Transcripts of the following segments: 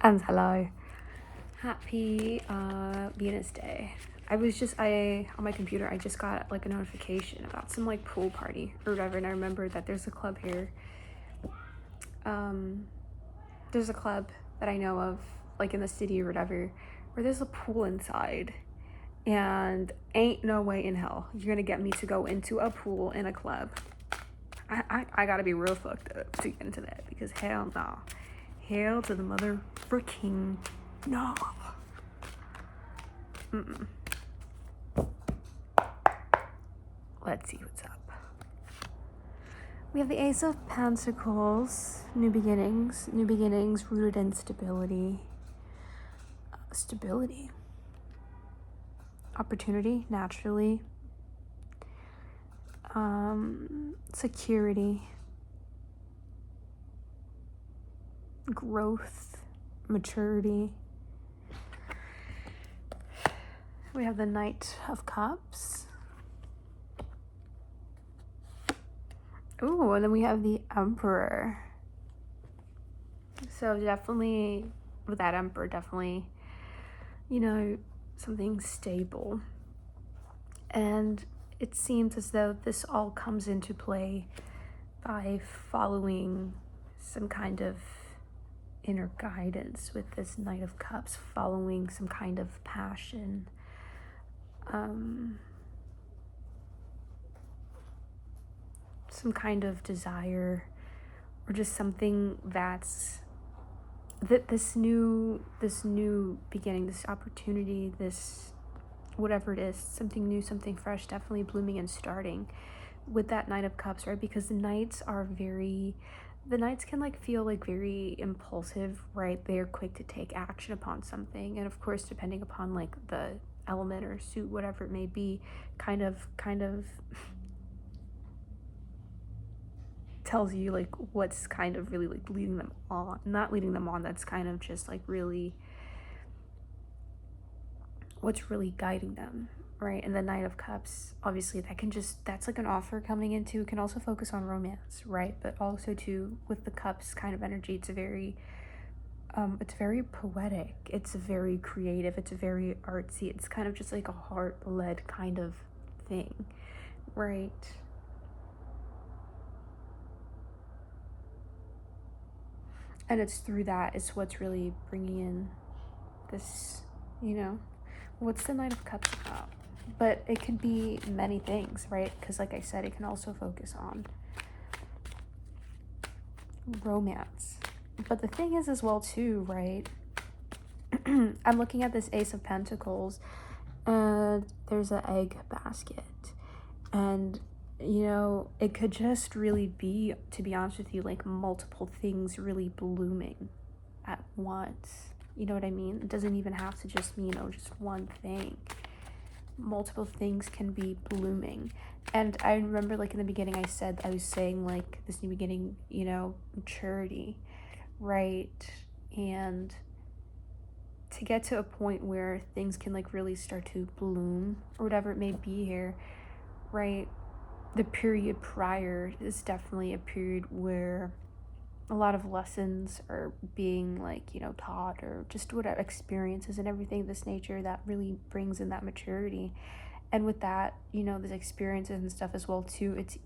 And hello. Happy Venus Day. I on my computer, I just got like a notification about some like pool party or whatever, and I remembered that there's a club here. There's a club that I know of, like in the city or whatever, where there's a pool inside. And ain't no way in hell you're gonna get me to go into a pool in a club. I gotta be real fucked up to get into that, because hell no. Hell to the mother freaking no. Let's see what's up. We have the Ace of Pentacles, new beginnings rooted in stability. Opportunity, naturally. Security. Growth, maturity. We have the Knight of Cups. Ooh, and then we have the Emperor. So definitely, with that Emperor, definitely, something stable. And it seems as though this all comes into play by following some kind of inner guidance with this Knight of Cups, following some kind of passion. Some kind of desire, or just something that's this new beginning, this opportunity, this whatever it is, something new, something fresh, definitely blooming and starting with that Knight of Cups, right? Because the Knights can like feel like very impulsive, right? They're quick to take action upon something, and of course, depending upon like the element or suit, whatever it may be, kind of tells you like what's kind of really like leading them on, not leading them on, that's kind of just like really what's really guiding them, right? And the Knight of Cups, obviously that's like an offer coming into, it can also focus on romance, right? But also too, with the Cups kind of energy, it's very poetic, it's very creative, it's very artsy, it's kind of just like a heart-led kind of thing, right? And it's through that, it's what's really bringing in this, what's the Knight of Cups about? But it could be many things, right? Because like I said, it can also focus on romance. But the thing is as well too, right? I'm looking at this Ace of Pentacles, and there's an egg basket. And it could just really be, to be honest with you, like multiple things really blooming at once. You know what I mean? It doesn't even have to just be, just one thing. Multiple things can be blooming. And I remember like in the beginning I was saying like this new beginning, maturity, right? And to get to a point where things can like really start to bloom or whatever it may be here, right? The period prior is definitely a period where a lot of lessons are being like, taught, or just whatever experiences and everything of this nature that really brings in that maturity. And with that, these experiences and stuff as well too, it's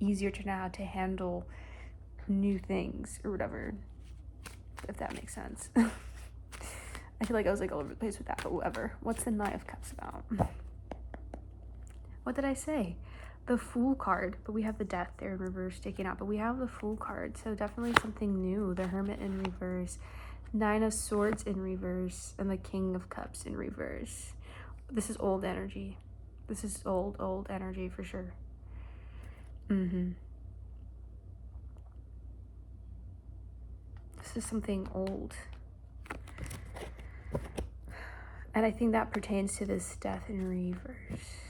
easier to know how to handle new things or whatever, if that makes sense. I feel like I was like all over the place with that, but whatever. What's the Knight of Cups about? What did I say? The Fool card, but we have the Death there in reverse sticking out, but we have the Fool card, so definitely something new. The Hermit in reverse, Nine of Swords in reverse, and the King of Cups in reverse. This is old energy. This is old energy for sure. This is something old. And I think that pertains to this Death in reverse.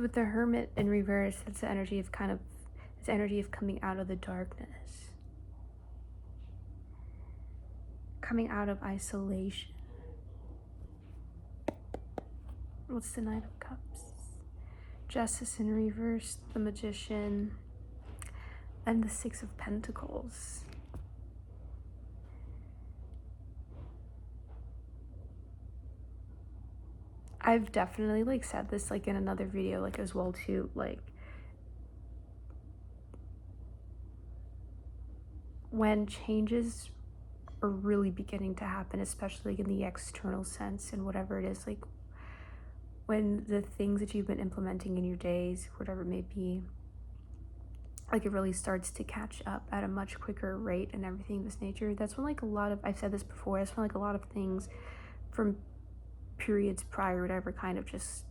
With the Hermit in reverse, it's the energy of coming out of the darkness, coming out of isolation. What's the Knight of Cups? Justice in reverse, the Magician, and the Six of Pentacles. I've definitely like said this like in another video like as well too, like when changes are really beginning to happen, especially like in the external sense and whatever it is, like when the things that you've been implementing in your days, whatever it may be, like it really starts to catch up at a much quicker rate and everything of this nature. That's when like a lot of, I've said this before, that's when like a lot of things from periods prior, whatever, kind of just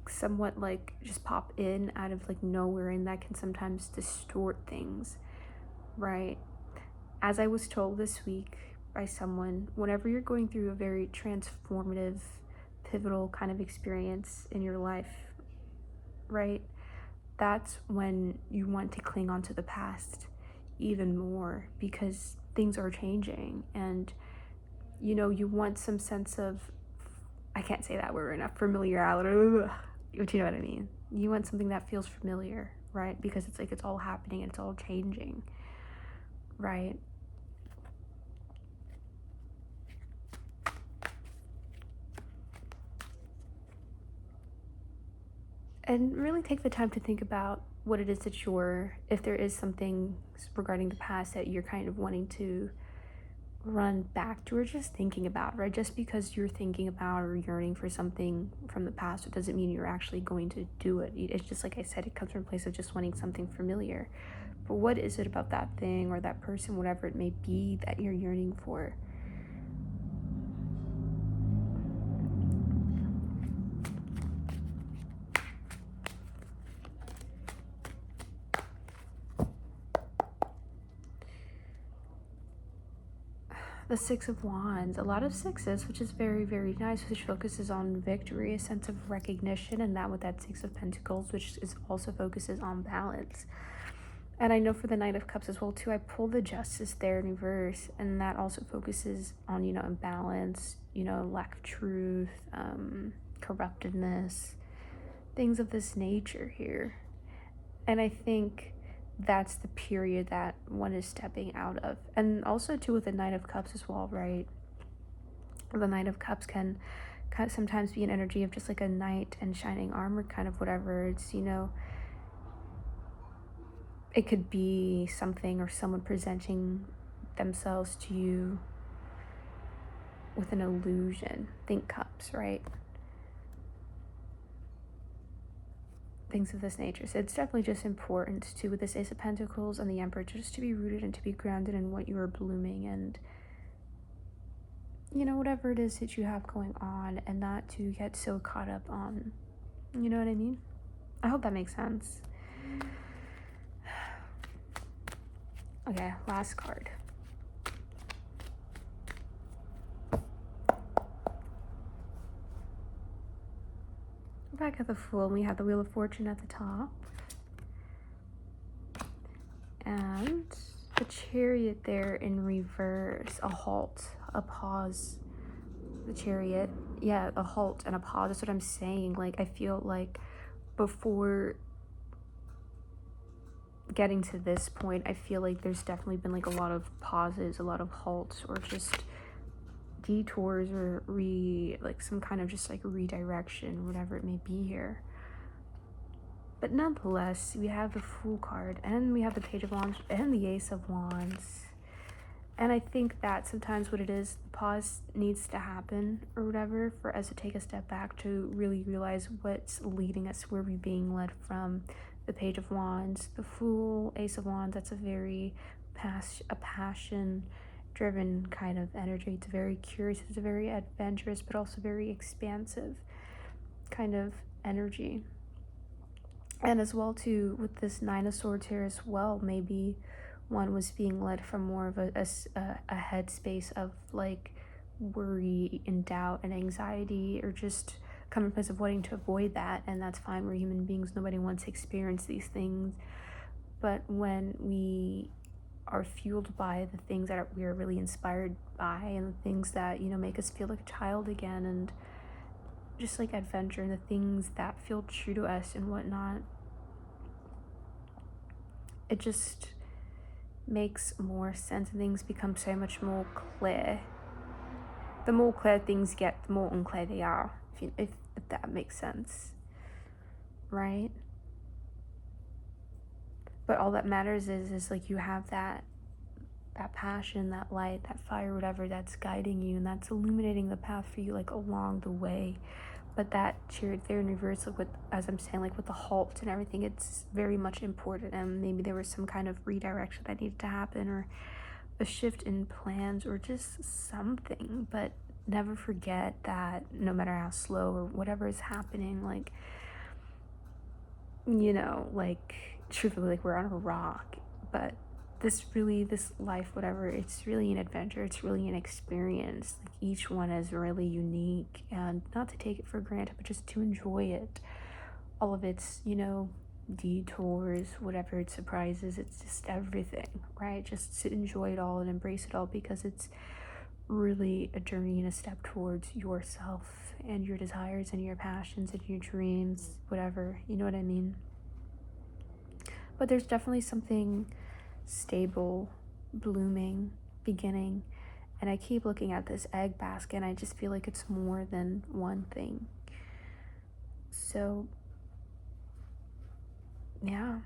somewhat like just pop in out of like nowhere, and that can sometimes distort things, right? As I was told this week by someone, whenever you're going through a very transformative, pivotal kind of experience in your life, right, that's when you want to cling on to the past even more, because things are changing, and you know, you want some sense of, I can't say that word enough, familiarity, but you know what I mean. You want something that feels familiar, right? Because it's like it's all happening and it's all changing, right? And really take the time to think about what it is that you're, if there is something regarding the past that you're kind of wanting to run back to or just thinking about, right? Just because you're thinking about or yearning for something from the past, it doesn't mean you're actually going to do it. It's just like I said, it comes from a place of just wanting something familiar. But what is it about that thing or that person, whatever it may be, that you're yearning for? The Six of Wands, a lot of sixes, which is very, very nice, which focuses on victory, a sense of recognition, and that with that Six of Pentacles, which is also focuses on balance. And I know for the Knight of Cups as well too, I pull the Justice there in reverse, and that also focuses on, you know, imbalance, you know, lack of truth, corruptedness, things of this nature here. And I think that's the period that one is stepping out of. And also too with the Knight of Cups as well, right? The Knight of Cups can sometimes be an energy of just like a knight in shining armor, kind of whatever. It's, you know, it could be something or someone presenting themselves to you with an illusion. Think cups, right? Things of this nature. So it's definitely just important to, with this Ace of Pentacles and the Emperor, just to be rooted and to be grounded in what you are blooming and, you know, whatever it is that you have going on, and not to get so caught up on, you know what I mean? I hope that makes sense. Okay, last card. Back at the Fool, we have the Wheel of Fortune at the top. And the Chariot there in reverse, a halt, a pause. The Chariot, yeah, a halt and a pause. That's what I'm saying. Like, I feel like before getting to this point, I feel like there's definitely been like a lot of pauses, a lot of halts, or just detours, or like some kind of just like redirection, whatever it may be here. But nonetheless, we have the Fool card, and we have the Page of Wands and the Ace of Wands. And I think that sometimes what it is, the pause needs to happen or whatever for us to take a step back to really realize what's leading us, where we're being led from. The Page of Wands, the Fool, Ace of Wands, that's a very passion driven kind of energy. It's very curious, it's a very adventurous, but also very expansive kind of energy. And as well too, with this Nine of Swords here as well, maybe one was being led from more of a headspace of like worry and doubt and anxiety, or just come from a place of wanting to avoid that. And that's fine, we're human beings, nobody wants to experience these things. But when we are fueled by the things that we are really inspired by, and the things that, you know, make us feel like a child again, and just like adventure, and the things that feel true to us and whatnot, it just makes more sense and things become so much more clear. The more clear things get, the more unclear they are, if that makes sense, right? But all that matters is like you have that passion, that light, that fire, whatever, that's guiding you and that's illuminating the path for you, like along the way. But that chariot there in reverse, like with, as I'm saying, like with the halt and everything, it's very much important. And maybe there was some kind of redirection that needed to happen, or a shift in plans, or just something. But never forget that no matter how slow or whatever is happening, like, you know, like truthfully, like we're on a rock. But this life, whatever, it's really an adventure, it's really an experience. Like each one is really unique, and not to take it for granted, but just to enjoy it, all of its, you know, detours, whatever, its surprises, it's just everything, right? Just to enjoy it all and embrace it all, because it's really a journey and a step towards yourself and your desires and your passions and your dreams, whatever, you know what I mean? But there's definitely something stable, blooming, beginning. And I keep looking at this egg basket and I just feel like it's more than one thing. So, yeah.